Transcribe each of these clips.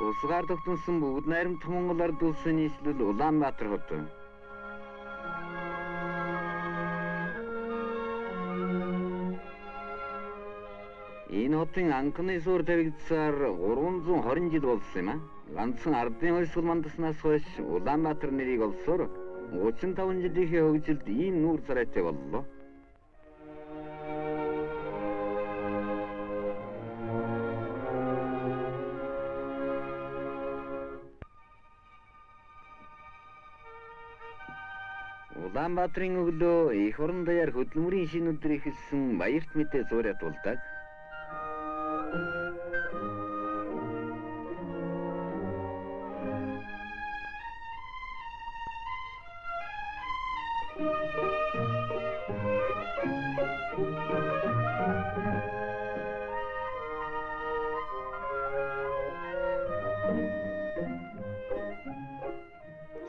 Улсгаар тогтносон бүгд найрамд Монгол ард улсын нийслэл Улаанбаатар хот. Энэ хотын анхны суур тавигдсаар 320 жил болсон юм а. Ганцхан ардын хойсгол мандаснаас хойш Улаанбаатар нэрийг олсоор 35 жилийн хөгжилд ийм нүүр царайтай боллоо. Улаанбаатарын өглөө их орон даяар хөдөлмөрийн шинэ өдөр ихэлсэн баярт мэдээ зуураад болдог.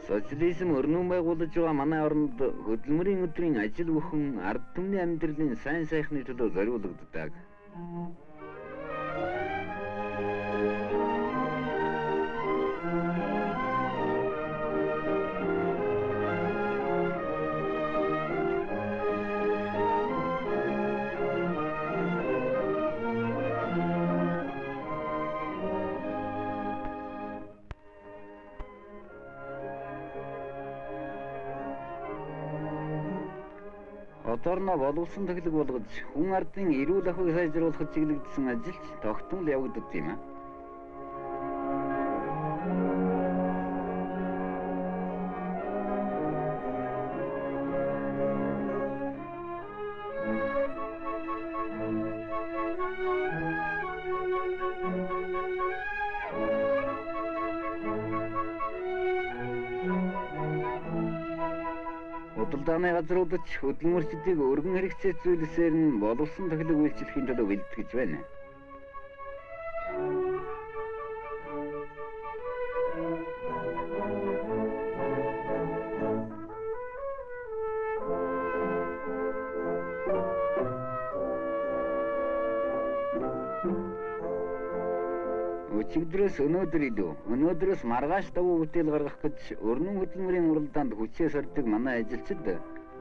Социализм өрнөн байгуулж байгаа манай оронд хөдөлмөрийн өдрийн ажил бүхэн ард түмний амьдралын сайн сайхны төлөө зориулагддаг. Одоорно боловсон төглөг болгож хүн ардын эрүүл ахуйг сайжруулахад чиглэгдсэн ажилч тогтмол явагддаг юм а. Худалдааны газруудад хөдөлмөрчдийг өргөн хэрэгцээ зүйлсээр нь боловсон төглөг үйлчлэхийн төлөө бэлтгэж байна. Өчигдрөөс өнөөдрөөс маргааш давуу бүтээл гаргах гэж өрнөн хөдөлмөрийн уралдаанд хүчээ сордог манай ажилчид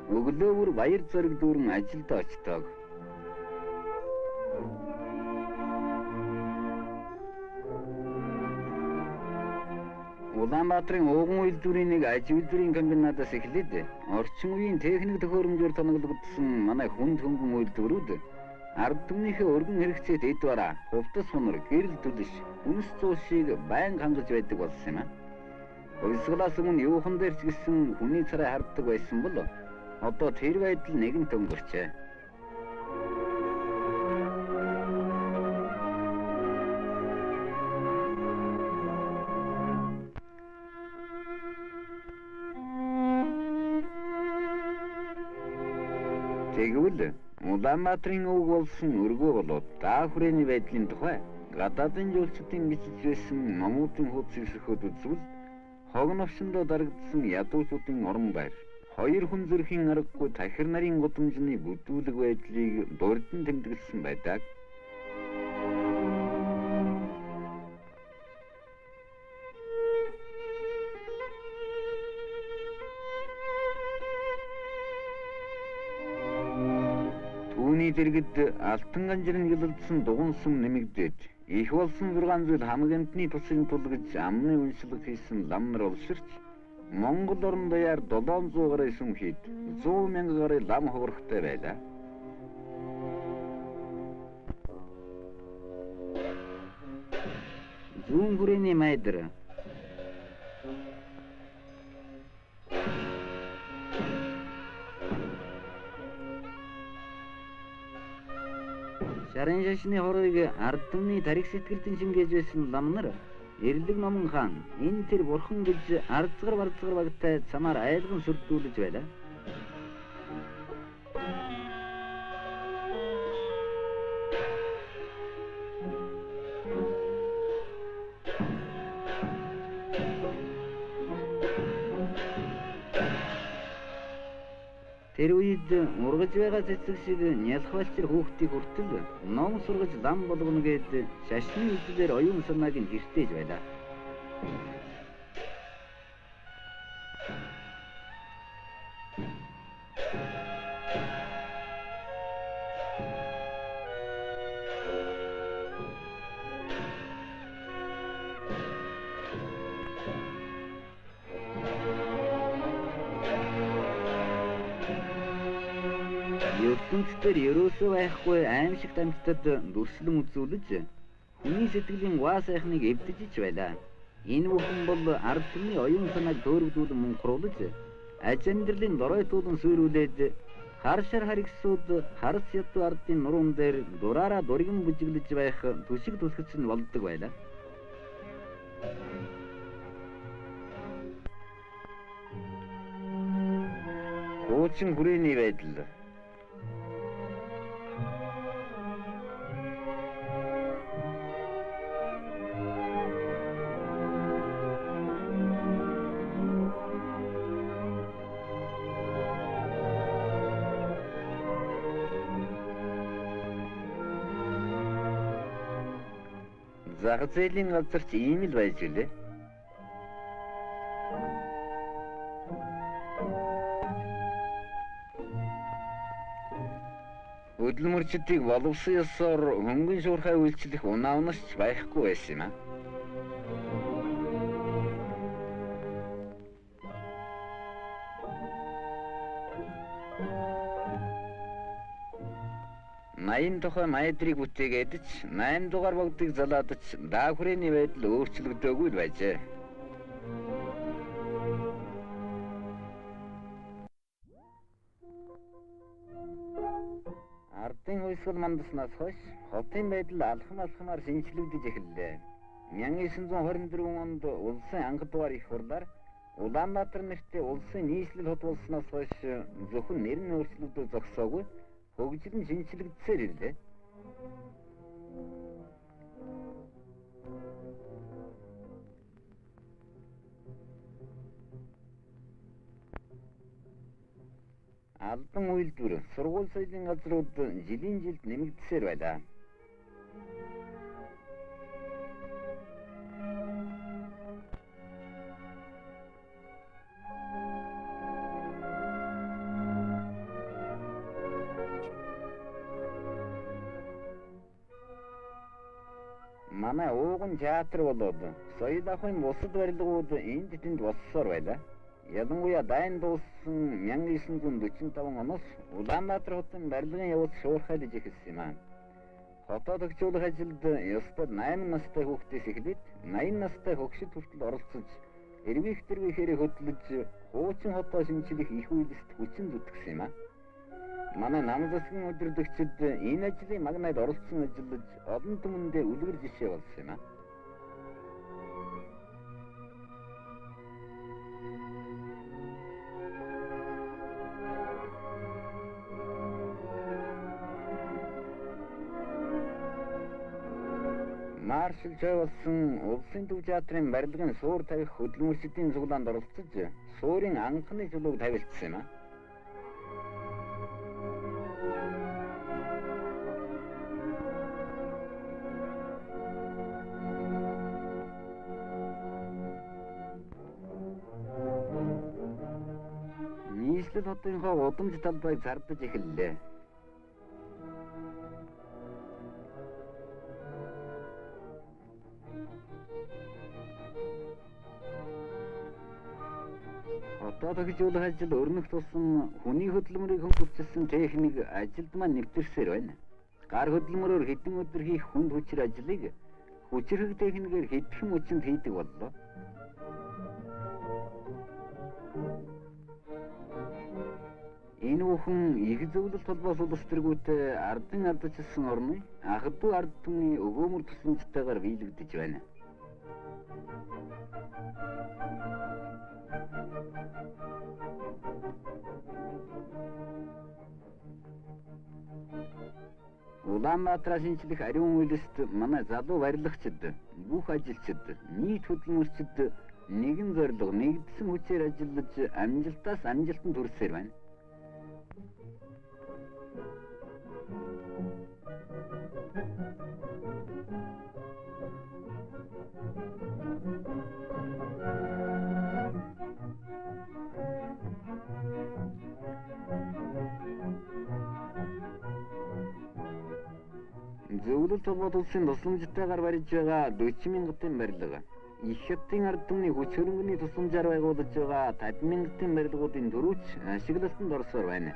өглөө бүр баяр зориг дүүрэн ажилд очдог. Улаанбаатарын ууган үйлдвэрийн нэг аж үйлдвэрийн комбинатаас эхлээд орчин үеийн техник төхөөрөмжөөр тоноглогдсон манай хүнд хөнгөн үйлдвэрүүд ард түмнийхээ өргөн хэрэгцээд эд бараа, хувцас хонор, гэрэл түлш, хүнс цуушийг байнга хангаж байдаг болсон юм а. Хувьсгалаас өмнө юухан дээр ч гэсэн хүний царай харддаг байсан бол одоо тэр байдал нэгэнт өнгөрчээ. Тэгвэл Улаанбаатарын өвөг болсон өргөө болоод даа хүрээний байдлын тухай гадаадын жуулчдын бичиж байсан номуудын хуудас эсрэхөд үзвэл хог навшиндоо дарагдсан ядуучуудын орон байр, хоёр хүн зүрхийн аргагүй тахир нарын гудамжны бүдүүлэг байдлыг дурдан тэмдэглэсэн байдаг. Түүний дэргэд алтан ганжирын гялалдсан дугуйн сүм нэмэгдээд их болсон 6 зүйл хамаг амтны тусын тул гэж амны үншлэг хийсэн лам нар олширч Монгол орон даяар 700 гаруй сүм хэд 100 мянган гаруй лам ховорхтой байлаа. Зүүн хүрээний майдар Шарын шашны хорыг ард түмний тарих сэтгэлдэн шингээж байсан лам нар Эрлэг номон хаан энэ тэр бурхан гэж ардцгар барцгар багтай цамаар айлган сүрдүүлж байлаа. Тэр үед ургаж байгаа цэцэг шиг нялхвалчир хүүхдийг хүртэл ном сургаж лам болгоно гэд шашны үдлээр оюун санааг нь гэртээж байлаа. ертөнцийн ерөөсөө байхгүй аимшигт амьтдад дүрслэн үзүүлж хүний сэтгэлийн гуай сайхныг эвдэж ич байлаа. Энэ бүхэн бол ард түмний оюун санааг дөөргдүүлэн мунхруулж аж амьдралын доройтуулан суйруулээд хар шар харгисууд харс ядуу ардын нуруунд дээр дураараа дургин бүжиглэж байх түшиг түлхэц нь болдог байлаа. Хуучин хүрээний байдал зах зээлийн газар ч ийм л байж гэлээ. Хөдөлмөрчдийг боловсон ёсоор хөнгөн шуурхай үйлчлэх унаавнаас ч байхгүй байсан юм аа. Наян тухай майдрыг бүтээгээд ч 8 дугаар богдыг залаад ч даа хүрээний байдал өөрчлөгдөөгүй л байжээ. Ардын хувьсгал мандаснаас хойш хотын байдал алхамаар шинжлэгдэж эхэллээ. 1924 онд улсын анх дугаар их хурлаар Улаанбаатар нэртэй улсын нийслэл хот болсноос хойш зөвхөн нэрийн өөрчлөлтөд зогсоогүй хөгжил нь шинжлэгдсээр ирлээ. Албан үйлдвэр, сургууль соёлын газрууд жилийн жилд нэмэгдсээр байлаа. Манай ууган театр болоод соёл ахуйн бусад барилгууд энд тэнд боссоор байлаа. Ялангуяа дайн дууссан 1945 оноос Улаанбаатар хотын барилгын явц шуурхайлж эхэлсэн юм аа. Хотоо төгжүүлэх ажилд ёстой 8 настай хүүхдээс эхлээд 80 настай хөгшид хүртэл оролцож, эрвих тэрвихээр хөдлөж, хуучин хотоо шинжлэх их үйлст хүчин зүтгэсэн юм аа. Манай нам засгийн удирдагчид энэ ажлын магнайд оролцсон ажиллаж олон түмэндээ үлгэр жишээ болсон юм аа. Маршал Жой болсон улсын төв театрын барилгын суур тавих хөдөлмөрчдийн цуглаанд оролцож, суурийн анхны чулууг тавилтсан юм аа. Нийслэл хотынхоо удамж талбайг зардаж эхэллээ. Хотоо төгжүүлэх ажил өрнөх тусам хүний хөдөлмөрийг хөнгөвчилсөн техник ажилд маань нэвтэрсээр байна. Гар хөдөлмөрөөр хэдэн өдөр хийх хүнд хүчир ажлыг хүчирхэг техникээр хэдхэн хүчинд хийдэг боллоо. Энэ бүхэн их зөвлөлт холбоос улс төргүүтэй ардын ардчилсан орны анх дүү ард түмний өгөөмөр тусламжтайгаар биелэгдэж байна. Улаанбаатараас шинжлэх ариун үйлсэд манай залуу барилгачид, бүх ажилчид, нийт хөдөлмөрчид нэгэн зорилго, нэгдсэн хүчээр ажиллаж амжилтаас амжилтанд хүрсээр байна. Зөвлөлт холбоот улсын тусламжтайгаар барьж байгаа 40 мянгатын барилга, их хятадын ард түмний хүч хөрөнгөний тусламжаар байгуулж байгаа 50 мянгатын барилгуудын дөрвч ашиглалтанд орсоор байна.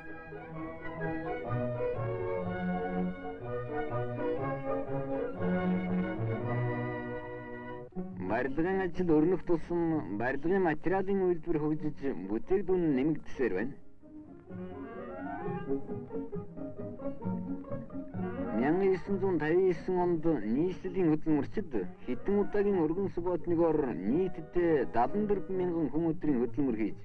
Барилгын ажил өрнөх тусам барилгын материалын үйлдвэр хөгжиж бүтээгдэхүүн нэмэгдсээр байна. 1959 онд нийслэлийн хөдөлмөрчид хэдэн удаагийн өргөн субботногоор нийтдээ 74 мянган хүн өдрийн хөдөлмөр хийж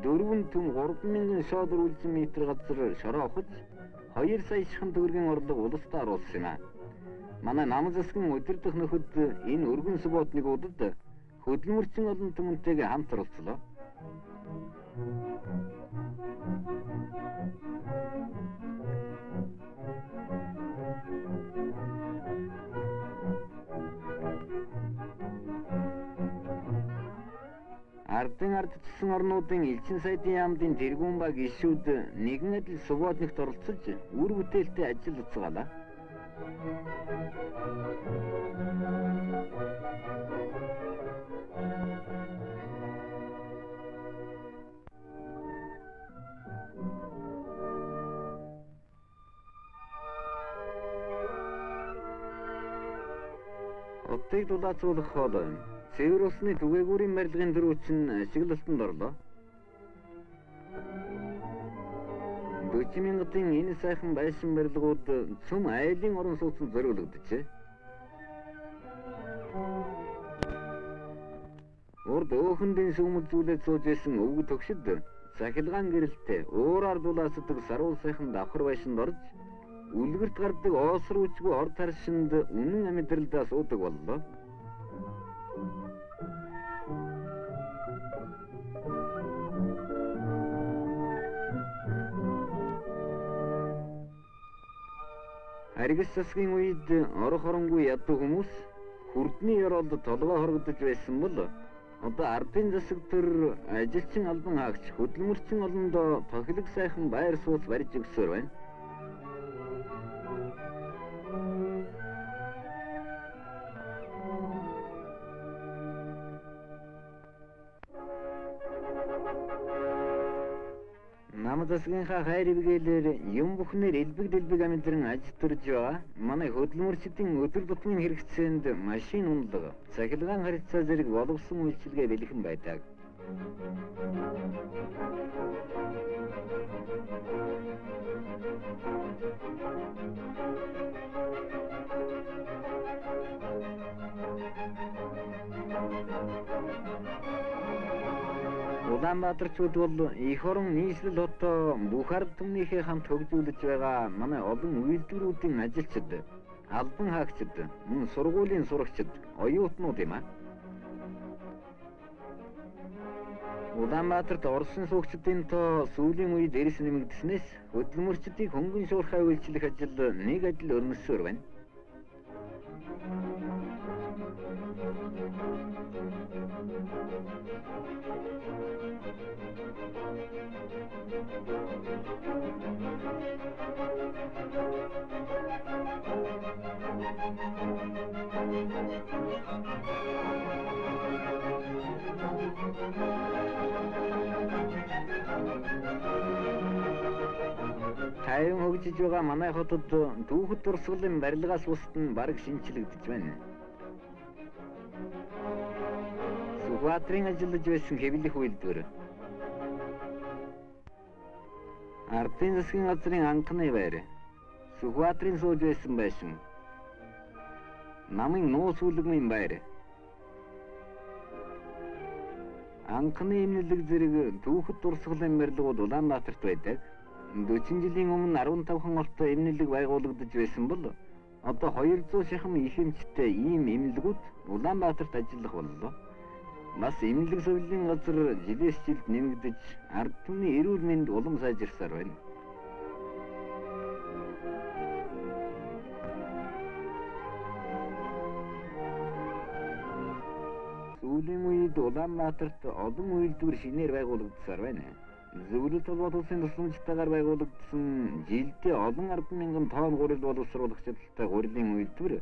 4 түм 3 мянган шодор үлзэн метр газар шороо авахж 2 сая шихэн төгрөгийн орлого улстай оруулсан юм а. Манай нам засгийн удирдах нөхөд энэ өргөн субботногуудад хөдөлмөрчин олон түмэнтэйгээ хамт оролцлоо. Ардын ардчилсан орнуудын элчин сайдын яамдын тэргүүн ба гишүүд нэгэн адил субботногт оролцож үр бүтээлтэй ажил уцгаалаа. Хотыг дулаацуулах хоол. Цэвэр усны түгээгүүрийн барилгын дөрвч нь ашиглалтанд орлоо. 40 мянгатын энэ сайхан байшин барилгууд цөм айлын орон сууцнд зориулогджээ. Урд өөхөндийн сүмэлзүүлээд сууж байсан өвгө төгшид цахилгаан гэрэлтэй уураар дулаацдаг саруул сайхан давхар байшинд орж үлгэрт гардаг оосор үчгүй орд харшинд үнэн амьдралдаа суудаг боллоо. Харгас засгийн үед орох оронгүй ядуу хүмүүс хүрдний ёроолд толгой хорогдож байсан бол одоо ардын засаг төр ажилчин албан хаагч хөдөлмөрчин олондоо тохилог сайхан байр сууц барьж өгсөөр байна. Нам засгийнхаа хайр ивгэлээр юм бүхнээр элбэг дэлбэг амьдран аж төрж байгаа. Манай хөдөлмөрчдийн өдөр тутмын хэрэгцээнд машин унлаг, цахилгаан харилцаа зэрэг боловсон үйлчилгээ бэлхэн байдаг. Улаанбаатарчууд бол их орон нийслэл хотоо бүх ард түмнийхээ хамт хөгжүүлж байгаа манай олон үйлдвэрүүдийн ажилчид, албан хаагчид, мөн сургуулийн сурагчид, оюутнууд юм а. Улаанбаатарт Орсын суугчдын тоо сүүлийн үед эрс нэмэгдснээс хөдөлмөрчдийг хөнгөн шуурхай үйлчлэх ажил нэг адил өрнөсөөр байна. Тайван хөгжиж байгаа манай хотод түүхэд дурсгалын барилгаас бусд нь бараг шинчлэгдэж байна. Сүхбаатарын ажиллаж байсан хэвлэх үйлдвэр. Ардын засгийн газрын анхны байр. Сүхбаатарын сууж байсан байшин. Намын нуус үлгмийн байр. Анхны эмнэлэг зэрэг түүхэд дурсгалын барилгууд Улаанбаатарт байдаг. 40 жилийн өмнө 15хан ортой эмнэлэг байгуулагдаж байсан бол одоо 200 шахам их эмчтэй ийм эмнэлгүүд Улаанбаатарт ажиллах боллоо. Бас эмнэлэг сувилын газар жилээс жилд нэмэгдэж ард түмний эрүүл мэнд улам сайжирсаар байна. Сүүлийн үед Улаанбаатарт олон үйлдвэр шинээр байгуулагдсаар байна. Зөвлөлт холбоот улсын тусламжтайгаар байгуулагдсан жилдээ олон арван мянган тонн гурил боловсруулах чадaltaй гурилын үйлдвэр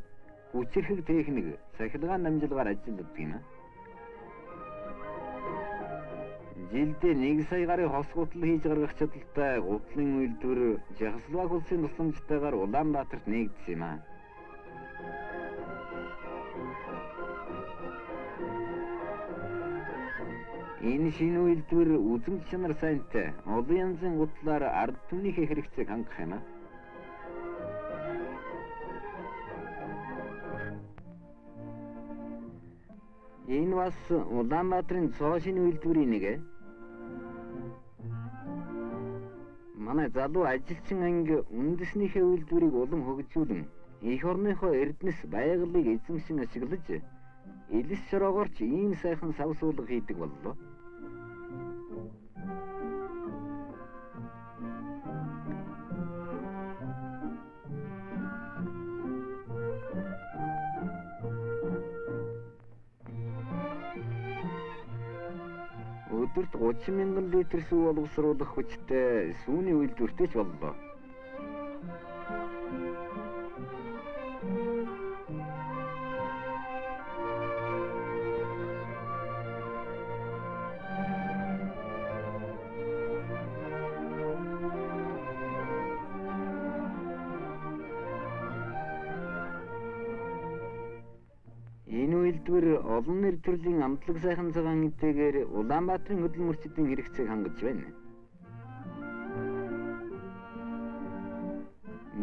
хүчирхэг техник, цахилгаан дамжуулгаар ажилладаг юм. Жилдээ 1 сая гарын хос гутал хийж гаргах чадaltaй гутлын үйлдвэр Чехословак улсын тусламжтайгаар Улаанбаатарт нээгдсэн юм. Энэ шинэ үйлдвэр үзмж чанар сайнтай олон янзын гутлаар ард түмнийхээ хэрэгцээг хангах юм. Энэ бас Улаанбаатарын цоо шинэ үйлдвэрийн нэг. Манай залуу ажилчин анги үндэснийхээ үйлдвэрийг улам хөгжүүлэн эх орныхоо эрдэнэс байгалыг эзэмшин ашиглаж элс шороогоорч ийм сайхан савсуулга хийдэг боллоо. Өдөрт 30 мянган литр сүү боловсруулах хүчтэй сүүний үйлдвэртэй ч боллоо. Энэ үйлдвэр олон нэр төрлийн амтлаг сайхан цагаан эдгээр Улаанбаатарын хөдөл мөрчдийн хэрэгцээг хангаж байна.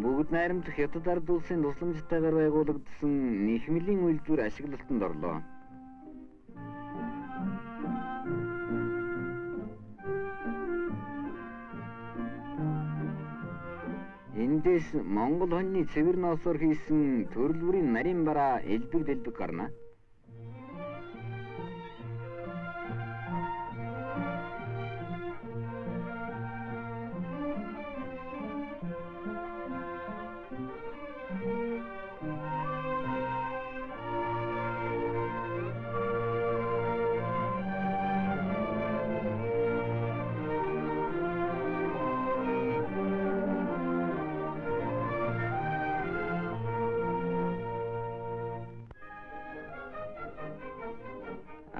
Бүгд найрамдах Хятад ард улсын тусламжтайгаар байгуулагдсан нийгмийн үйлдвэр ашиглалтанд орлоо. Эндээс Монгол хоньны цэвэр ноосоор хийсэн төрөл бүрийн нарийн бараа элбэг гарна.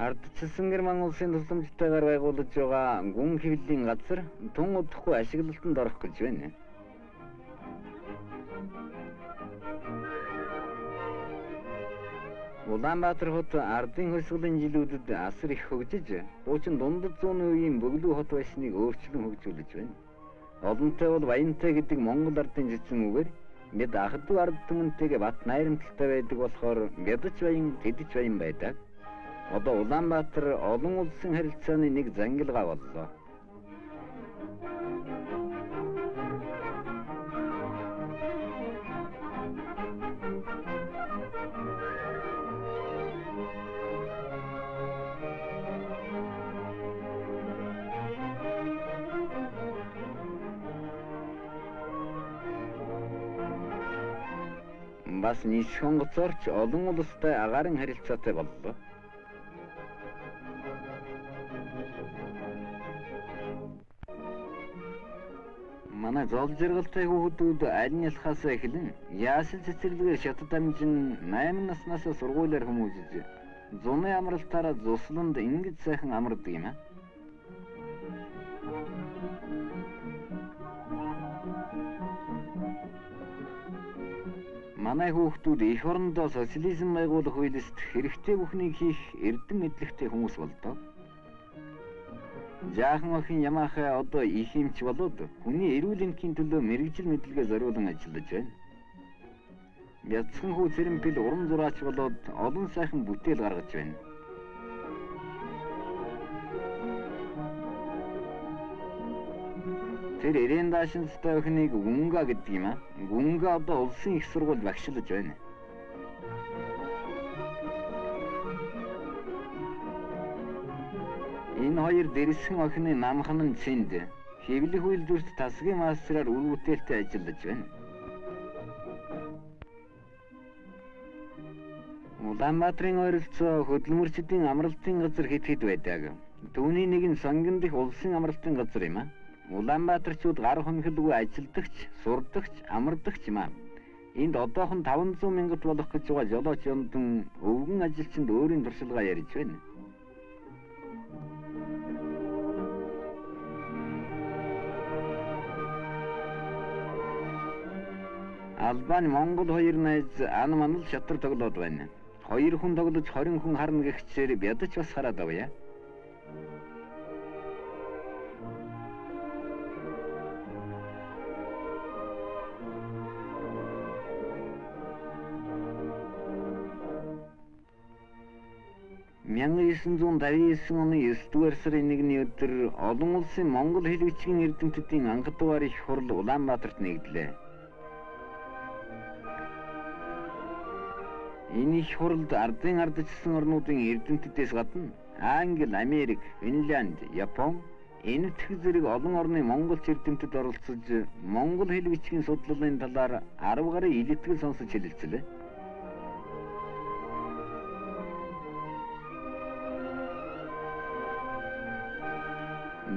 Ардчилсан Герман улсын тусламжтайгаар байгуулж байгаа гүн хэвлэлийн газар тун удахгүй ашиглалтанд орох гэж байна. Улаанбаатар хот ардын хөсгөлийн жилүүдэд асар их хөгжиж, хуучин дундад зууны үеийн бөглүү хот байсныг өөрчлөн хөгжүүлж байна. Олонтой бол баянтай гэдэг Монгол ардын жижигэн үгээр мэд ахдуу ард түмэнтэйгээ бат найрамдалтай байдаг болохоор мэдж баян тэдэж баян байдаг. Одоо Улаанбаатар олон улсын харилцааны нэг зангилгаа боллоо. Бас нийс хонгоцоорч олон улстай агаарын харилцаатай боллоо. Манай зол жаргалтай хүүхдүүд аль нь ялхаас эхлэн яасэл цэцэрлэгээр шатад амжин 8 наснаас сургуулиар хүмүүжиж зуны амралтаараа зусланд ингэж сайхан амардаг юм аа. Манай хүүхдүүд эх орондоо социализм байгуулах үеэст хэрэгтэй бүхнийг хийх эрдэм мэдлэгтэй хүмүүс болдоо. Жаахан охин Ямахаа одоо их эмч болоод хүний эрүүл энхийн төлөө мэрэгжил мэдлэгээ зориулан ажиллаж байна. Бяцхан хүү Цэрэмпэл уран зураач болоод олон сайхан бүтээл гаргаж байна. Тэр эрээн даашинзтай охиныг Гүнга гэдэг юм аа. Гүнга одоо улсын их сургуульд багшлаж байна. Энэ хоёр дэрсхэн охины намхан нь Цэнд хэвлэх үйлдвэрт тасгийн мастераар үр бүтээлтэй ажиллаж байна. Улаанбаатарын ойролцоо хөдөлмөрчдийн амралтын газар хэд хэд байдаг. Түүний нэг нь Сонгон дэх улсын амралтын газар юм аа. Улаанбаатарчууд гар хонхилгүй ажилдагч, сурдагч, амардагч юм аа. Энд одоохон 500 мянгат болох гэж байгаа жолооч ёндон өвгөн ажилчинд өөрийн туршилгаа ярьж байна. Албан Монгол хоёр найз ан манал шатар тоглоод байна. Хоёр хүн тоглож 20 хүн харна гэгчээр бядаж бас хараад авъя. Мянган 959 оны 9-р сарын 1-ний өдөр олон улсын монгол хэл бичгийн эрдэмтдийн анх дугаар их хурал Улаанбаатарт нэгдлээ. Энэ их хуралд ардын ардчилсан орнуудын эрдэмтдээс гадна Англи, Америк, Финлянд, Япон, энэтхэг зэрэг олон орны монголч эрдэмтэд оролцож монгол хэл бичгийн судлалын талаар 10 гаруй илтгэл сонсож хэлэлцлээ.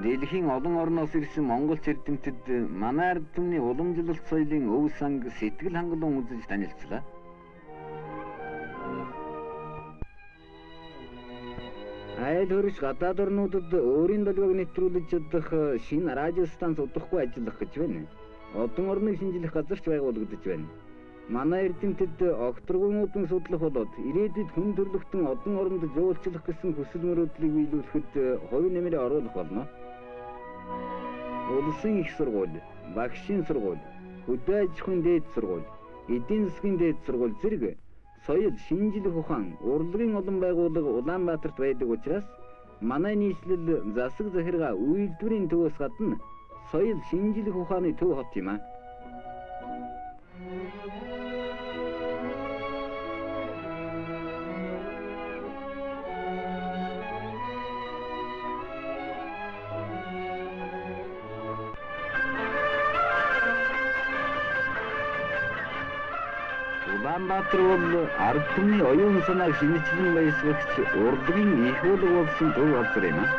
Дэлхийн олон орноос ирсэн монголч эрдэмтэд манай ард түмний уламжлалт соёлын өв санг сэтгэл хангалуун үзэж танилцлаа. Айл хөрш гадаад орнуудад өөрийн долгиог нэвтрүүлж чадах шинэ радио станц удахгүй ажиллах гэж байна. Одон орныг шинжлэх газарч байгуулагдаж байна. Манай эрдэмтэд огторгуунуудын судлах болоод ирээдүйд хүн төрлөختөн одон оронд жуулчлах гэсэн хүсэл мөрөөдлийг биелүүлэхэд хувь нэмрээ оруулах болно. Улсын их сургууль, багшийн сургууль, хөдөө аж ахуйн дээд сургууль, эдийн засгийн дээд сургууль зэрэг соёл, шинжлэх ухаан, урлагийн олон байгууллага Улаанбаатарт байдаг учраас манай нийслэл засаг захиргаа үйлдвэрийн төвөөс гадна соёл, шинжлэх ухааны төв хот юм аа. Улаанбаатар бол ард түмний оюун санааг шинэчлэн баясгач урлагийн их улаг болсон төв газар юм аа.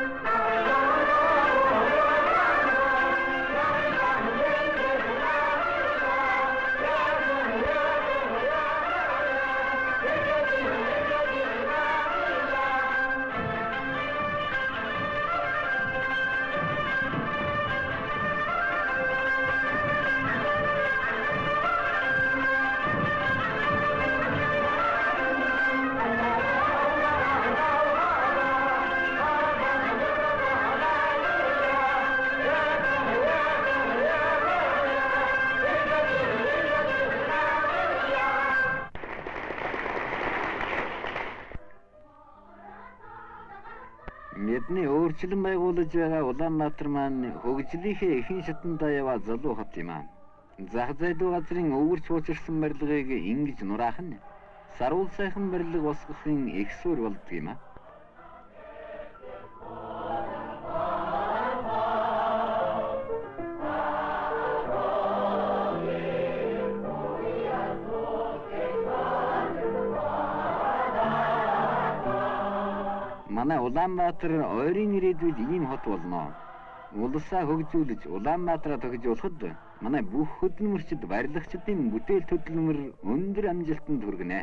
Бидний өөрчлөн байгуулж байгаа Улаанбаатар маань хөгжлийнхээ ихэнх шатандаа яваа залуу хот юм аа. Зах зээл газрын өвөрч уучирсан барилгыг ингэж нураах нь саруул сайхан барилга босгохын их суурь болдго юм аа. Манай Улаанбаатар ойрын ирээдүйд ийм хот болно. Улсаа хөгжүүлж Улаанбаатараа тохижуулахад манай бүх хөдөлмөрчид, барилгачдын бүтээл хөдөлмөр өндөр амжилтанд хүргэнэ.